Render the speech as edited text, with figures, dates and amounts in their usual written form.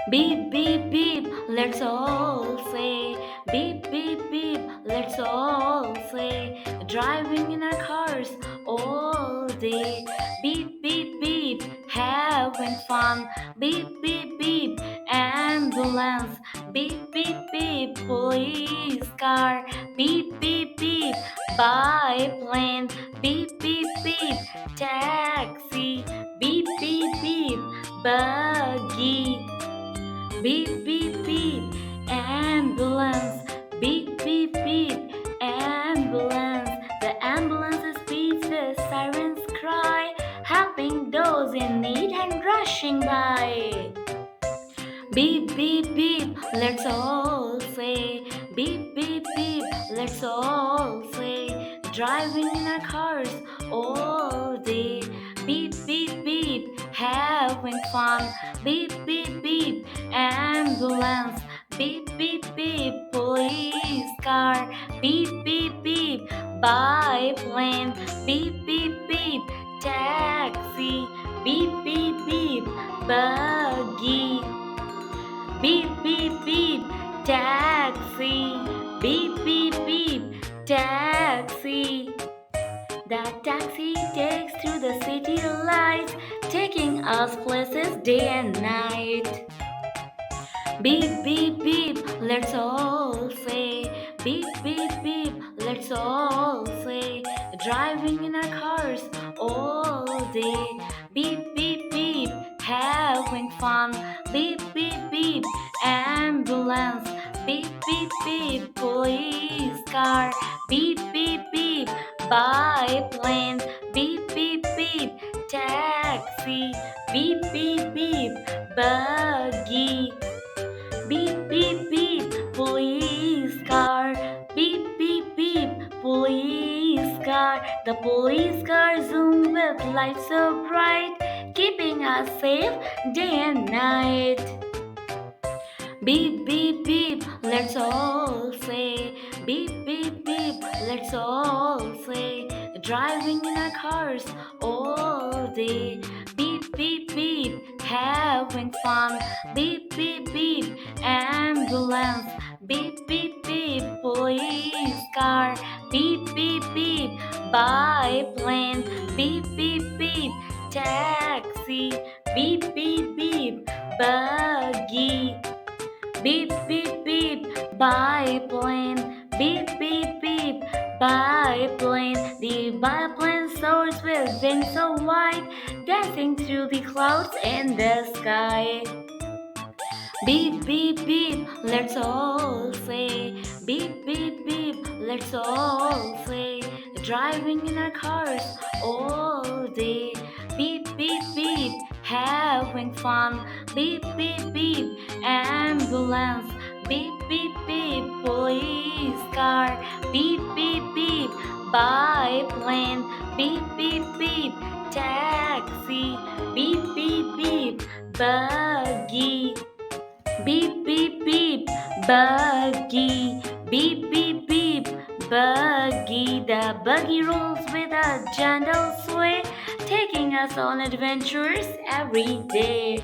Beep, beep, beep, let's all say. Beep, beep, beep, let's all say. Driving in our cars all day. Beep, beep, beep, having fun. Beep, beep, beep, ambulance. Beep, beep, beep, police car. Beep, beep, beep, biplane. Beep, beep, beep, taxi. Beep, beep, beep, buggy. Beep, beep, beep, ambulance. Beep, beep, beep, ambulance. The ambulance speeds, the sirens cry, helping those in need and rushing by. Beep, beep, beep, let's all say. Beep, beep, beep, let's all say. Driving in our cars all day. Beep, beep, beep, having fun. Beep, beep, beep, ambulance. Beep, beep, beep, police car. Beep, beep, beep, biplane. Beep, beep, beep, taxi. Beep, beep, beep, buggy. Beep, beep, beep, taxi. Beep, beep, beep, taxi. That taxi takes through the city lights, taking us places day and night. Beep, beep, beep, let's all say. Beep, beep, beep, let's all say. Driving in our cars all day. Beep, beep, beep, having fun. Beep, beep, beep, ambulance. Beep, beep, beep, police car. Beep, beep, beep, biplane. Beep, beep, beep, taxi. Beep, beep, beep, buggy. Beep, beep, beep, police car. Beep, beep, beep, police car. The police car zooms with lights so bright, keeping us safe day and night. Beep, beep, beep, let's all say. Beep, beep, beep, let's all say. Driving in our cars all day. Beep, beep, beep, having fun. Beep, beep, beep, ambulance. Beep, beep, beep, police car. Beep, beep, beep, biplane. Beep, beep, beep, taxi. Beep, beep, beep, buggy. Beep, beep, beep, biplane. Beep, beep, beep, biplane. The biplane soars with wings so wide, dancing through the clouds in the sky. Beep, beep, beep, let's all say. Beep, beep, beep, let's all say. Driving in our cars all day. Beep, beep, beep, having fun. Beep, beep, beep, ambulance. Beep, beep, beep, police car. Beep, beep, beep, biplane. Beep, beep, beep, taxi. Beep, beep, beep, buggy. Beep, beep, beep, buggy. Beep, beep, beep, buggy. The buggy rolls with a gentle sway, taking us on adventures every day.